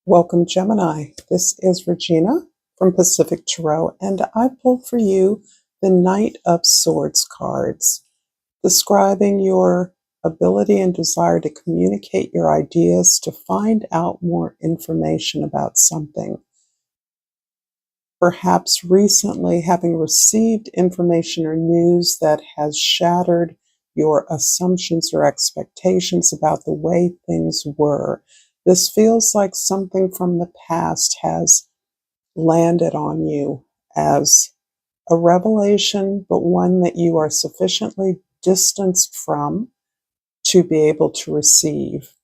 Welcome, Gemini. This is Regina from Pacific Tarot, and I pulled for you the Knight of Swords cards, describing your ability and desire to communicate your ideas, to find out more information about something. Perhaps recently having received information or news that has shattered your assumptions or expectations about the way things were. This feels like something from the past has landed on you as a revelation, but one that you are sufficiently distanced from to be able to receive,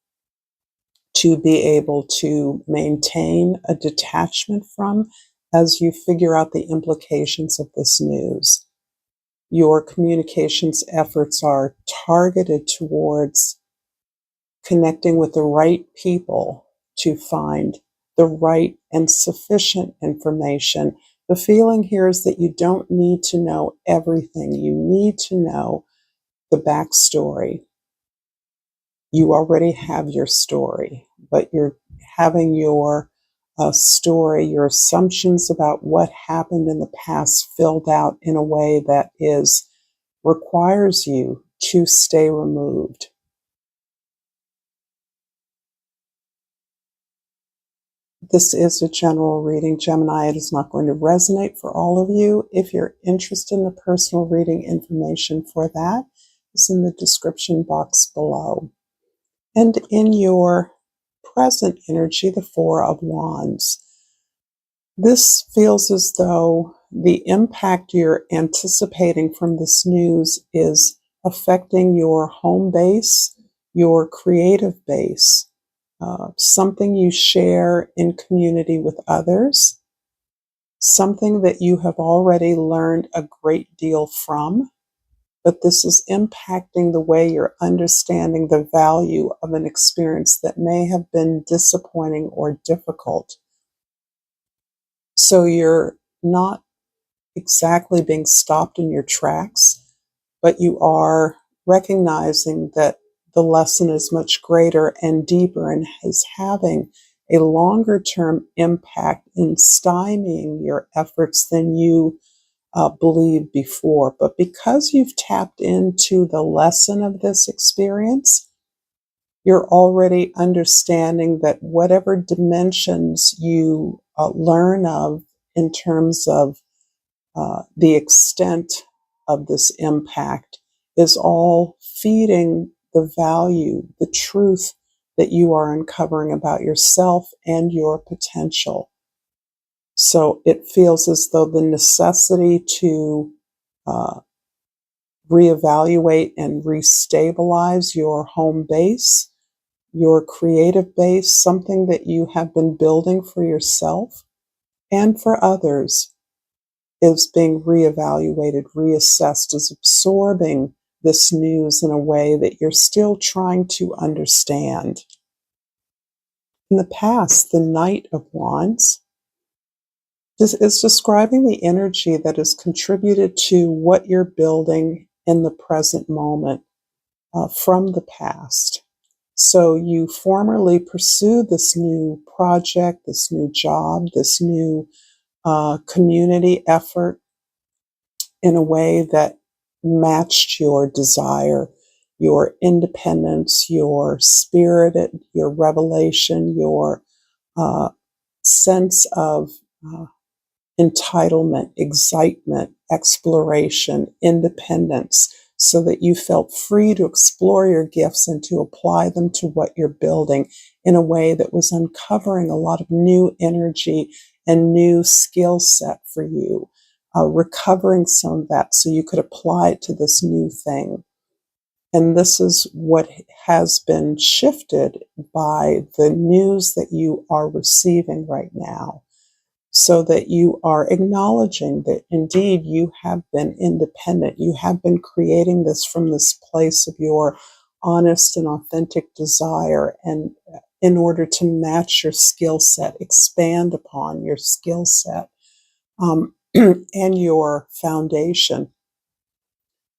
to be able to maintain a detachment from as you figure out the implications of this news. Your communications efforts are targeted towards connecting with the right people to find the right and sufficient information. The feeling here is that you don't need to know everything. You need to know the backstory. You already have your story, but you're having your story, your assumptions about what happened in the past filled out in a way that requires you to stay removed. This is a general reading, Gemini. It is not going to resonate for all of you. If you're interested in the personal reading information for that, it's in the description box below. And in your present energy, the Four of Wands, this feels as though the impact you're anticipating from this news is affecting your home base, your creative base, something you share in community with others, something that you have already learned a great deal from, but this is impacting the way you're understanding the value of an experience that may have been disappointing or difficult. So you're not exactly being stopped in your tracks, but you are recognizing that the lesson is much greater and deeper and is having a longer term impact in stymieing your efforts than you believed before. But because you've tapped into the lesson of this experience, you're already understanding that whatever dimensions you learn of in terms of the extent of this impact is all feeding the value, the truth that you are uncovering about yourself and your potential. So it feels as though the necessity to reevaluate and restabilize your home base, your creative base, something that you have been building for yourself and for others, is being reevaluated, reassessed, is absorbing this news in a way that you're still trying to understand. In the past, the Knight of Wands is describing the energy that has contributed to what you're building in the present moment from the past. So you formerly pursued this new project, this new job, this new community effort in a way that matched your desire, your independence, your spirit, your revelation, your sense of entitlement, excitement, exploration, independence, so that you felt free to explore your gifts and to apply them to what you're building in a way that was uncovering a lot of new energy and new skill set for you, recovering some of that so you could apply it to this new thing. And this is what has been shifted by the news that you are receiving right now, so that you are acknowledging that indeed you have been independent. You have been creating this from this place of your honest and authentic desire, and in order to match your skill set, expand upon your skill set and your foundation.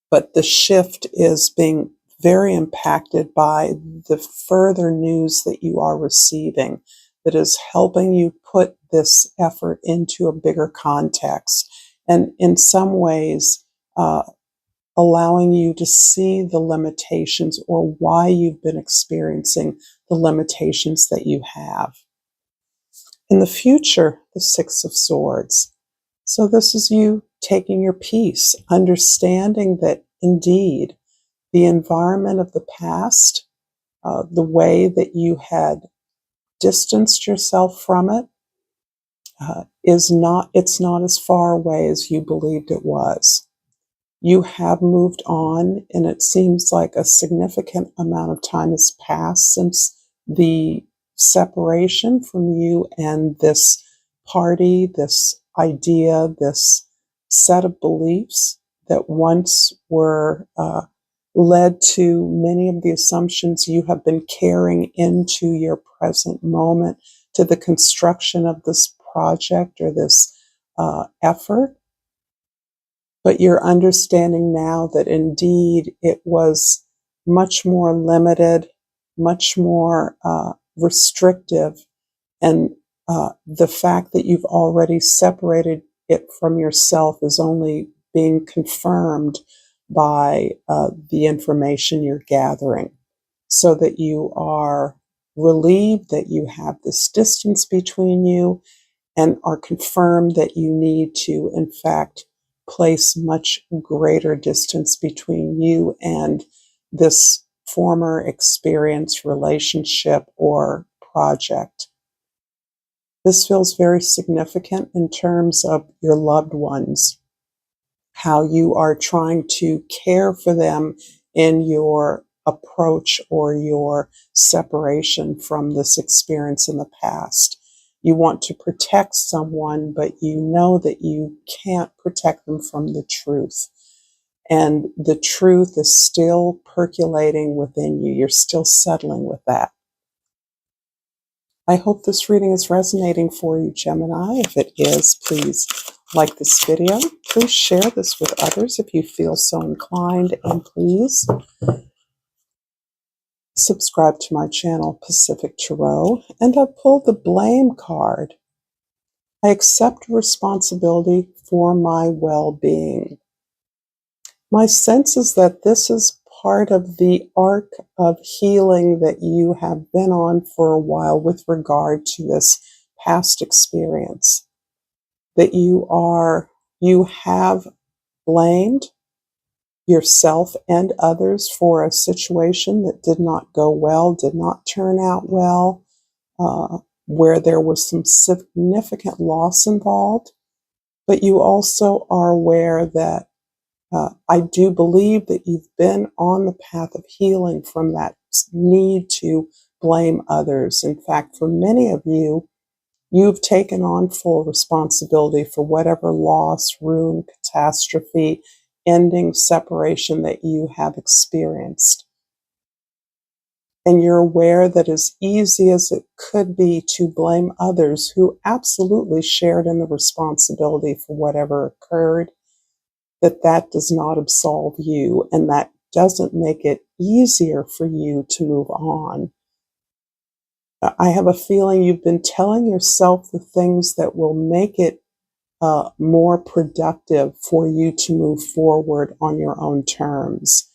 But the shift is being very impacted by the further news that you are receiving, that is helping you put this effort into a bigger context, and in some ways allowing you to see the limitations or why you've been experiencing the limitations that you have. In the future, the Six of Swords. So this is you taking your peace, understanding that indeed the environment of the past, the way that you had distanced yourself from it, it's not as far away as you believed it was. You have moved on, and it seems like a significant amount of time has passed since the separation from you and this party, this idea, this set of beliefs that once were led to many of the assumptions you have been carrying into your present moment, to the construction of this project or this effort. But you're understanding now that indeed it was much more limited, much more restrictive, and the fact that you've already separated it from yourself is only being confirmed by the information you're gathering, so that you are relieved that you have this distance between you and are confirmed that you need to, in fact, place much greater distance between you and this former experience, relationship, or project. This feels very significant in terms of your loved ones, how you are trying to care for them in your approach or your separation from this experience in the past. You want to protect someone, but you know that you can't protect them from the truth. And the truth is still percolating within you. You're still settling with that. I hope this reading is resonating for you, Gemini. If it is, please like this video. Please share this with others if you feel so inclined. And please subscribe to my channel, Pacific Tarot. And I pulled the blame card. I accept responsibility for my well-being. My sense is that this is part of the arc of healing that you have been on for a while with regard to this past experience. That you have blamed yourself and others for a situation that did not go well, did not turn out well, where there was some significant loss involved. But you also are aware that I do believe that you've been on the path of healing from that need to blame others. In fact, for many of you, you've taken on full responsibility for whatever loss, ruin, catastrophe, ending, separation that you have experienced. And you're aware that as easy as it could be to blame others who absolutely shared in the responsibility for whatever occurred, that does not absolve you, and that doesn't make it easier for you to move on. I have a feeling you've been telling yourself the things that will make it more productive for you to move forward on your own terms.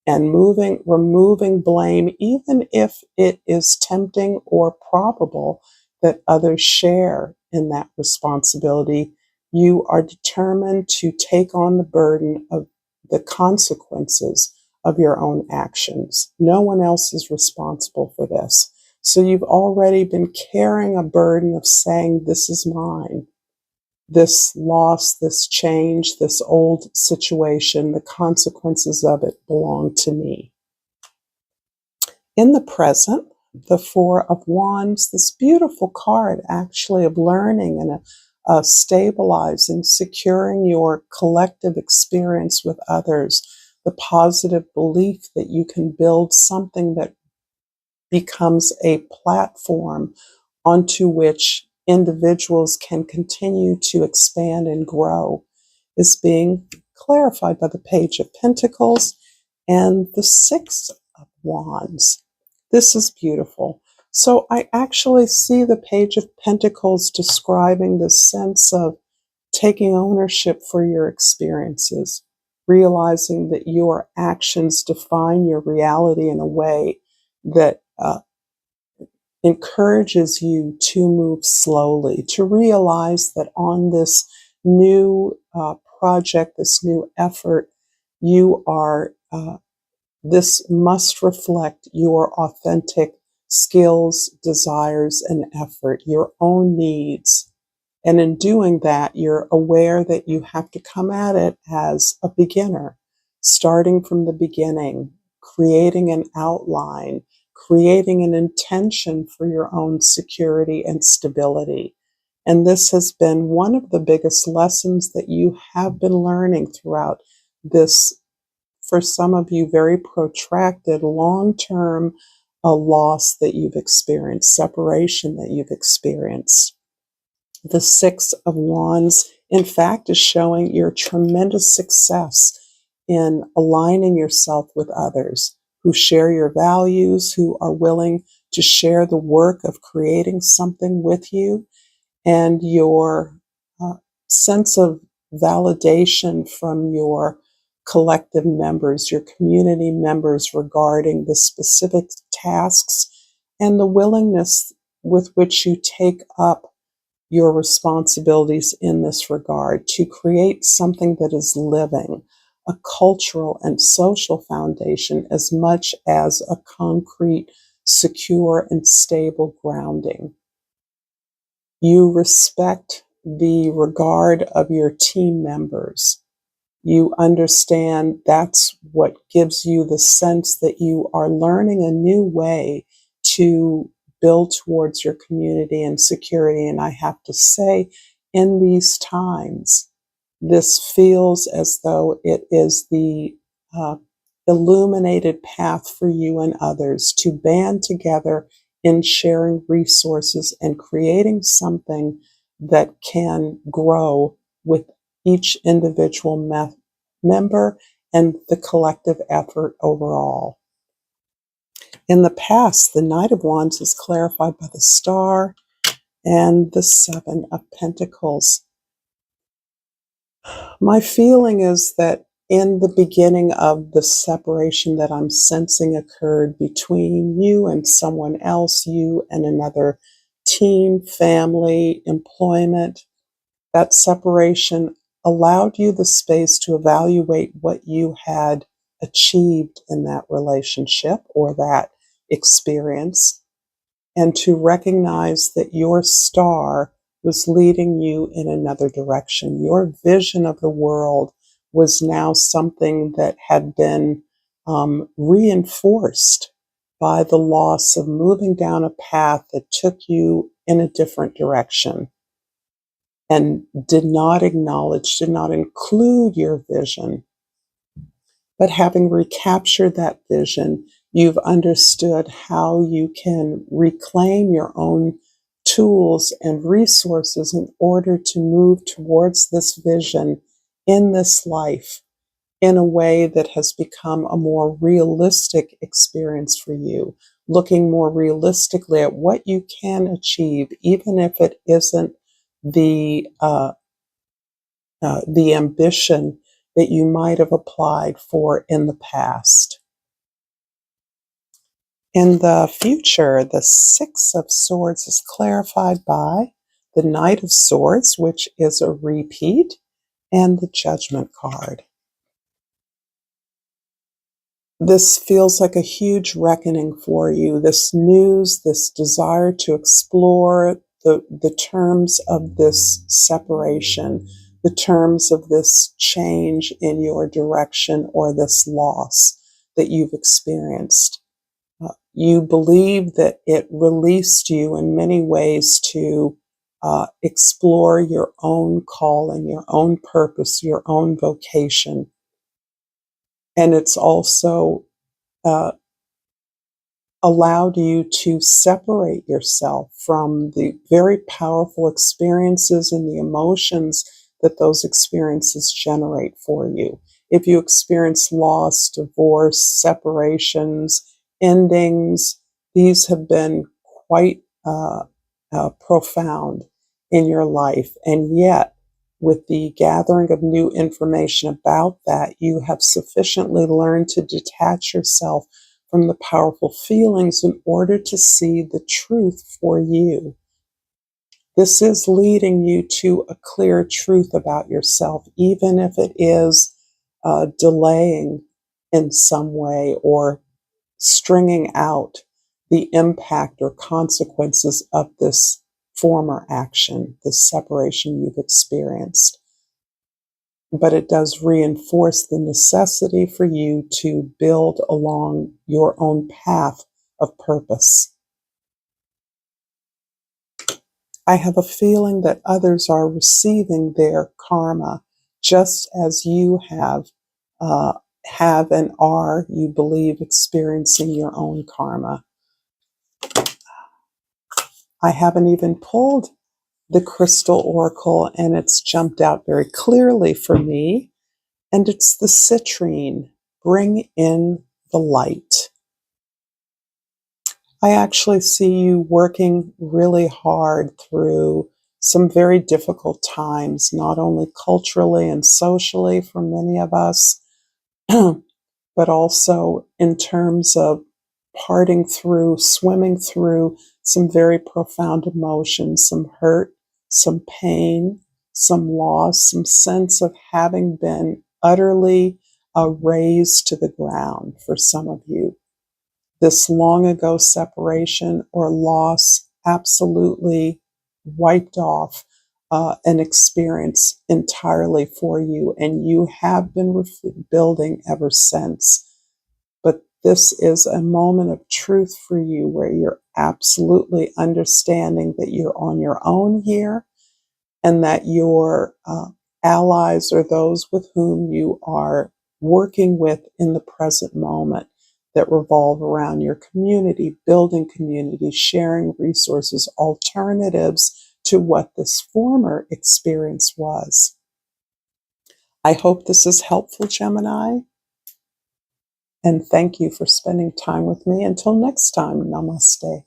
And removing blame, even if it is tempting or probable that others share in that responsibility, you are determined to take on the burden of the consequences of your own actions. No one else is responsible for this. So you've already been carrying a burden of saying, this is mine. This loss, this change, this old situation, the consequences of it belong to me. In the present, the Four of Wands, this beautiful card actually of learning and stabilizing, securing your collective experience with others, the positive belief that you can build something that becomes a platform onto which individuals can continue to expand and grow, is being clarified by the Page of Pentacles and the Six of Wands. This is beautiful. So I actually see the Page of Pentacles describing the sense of taking ownership for your experiences, realizing that your actions define your reality in a way that encourages you to move slowly, to realize that on this new project, this new effort, you are, this must reflect your authentic skills, desires, and effort, your own needs. And in doing that, you're aware that you have to come at it as a beginner, starting from the beginning, creating an outline, creating an intention for your own security and stability. And this has been one of the biggest lessons that you have been learning throughout this, for some of you, very protracted, long-term loss that you've experienced, separation that you've experienced. The Six of Wands, in fact, is showing your tremendous success in aligning yourself with others who share your values, who are willing to share the work of creating something with you, and your uh, sense of validation from your collective members, your community members regarding the specific tasks and the willingness with which you take up your responsibilities in this regard to create something that is living, a cultural and social foundation as much as a concrete, secure, and stable grounding. You respect the regard of your team members. You understand that's what gives you the sense that you are learning a new way to build towards your community and security. And I have to say, in these times, this feels as though it is the uh, illuminated path for you and others to band together in sharing resources and creating something that can grow with each individual member and the collective effort overall. In the past, the Knight of Wands is clarified by the Star and the Seven of Pentacles. My feeling is that in the beginning of the separation that I'm sensing occurred between you and someone else, you and another team, family, employment, that separation allowed you the space to evaluate what you had achieved in that relationship or that experience, and to recognize that your star was leading you in another direction. Your vision of the world was now something that had been reinforced by the loss of moving down a path that took you in a different direction and did not acknowledge, did not include your vision. But having recaptured that vision, you've understood how you can reclaim your own tools and resources in order to move towards this vision in this life in a way that has become a more realistic experience for you, looking more realistically at what you can achieve, even if it isn't the the ambition that you might have applied for in the past. In the future, the Six of Swords is clarified by the Knight of Swords, which is a repeat, and the Judgment card. This feels like a huge reckoning for you. This news, this desire to explore the terms of this separation, the terms of this change in your direction or this loss that you've experienced. You believe that it released you in many ways to explore your own calling, your own purpose, your own vocation. And it's also uh, allowed you to separate yourself from the very powerful experiences and the emotions that those experiences generate for you. If you experience loss, divorce, separations, endings, these have been quite profound in your life. And yet, with the gathering of new information about that, you have sufficiently learned to detach yourself from the powerful feelings in order to see the truth for you. This is leading you to a clear truth about yourself, even if it is delaying in some way or stringing out the impact or consequences of this former action, this separation you've experienced. But it does reinforce the necessity for you to build along your own path of purpose. I have a feeling that others are receiving their karma just as you have and are, you believe, experiencing your own karma. I haven't even pulled the crystal oracle, and it's jumped out very clearly for me. And it's the citrine. Bring in the light. I actually see you working really hard through some very difficult times, not only culturally and socially for many of us, but also in terms of parting through, swimming through some very profound emotions, some hurt, some pain, some loss, some sense of having been utterly razed to the ground for some of you. This long ago separation or loss absolutely wiped off an experience entirely for you, and you have been rebuilding ever since. But this is a moment of truth for you where you're absolutely understanding that you're on your own here, and that your allies are those with whom you are working with in the present moment, that revolve around your community, building community, sharing resources, alternatives to what this former experience was. I hope this is helpful, Gemini, and thank you for spending time with me. Until next time, namaste.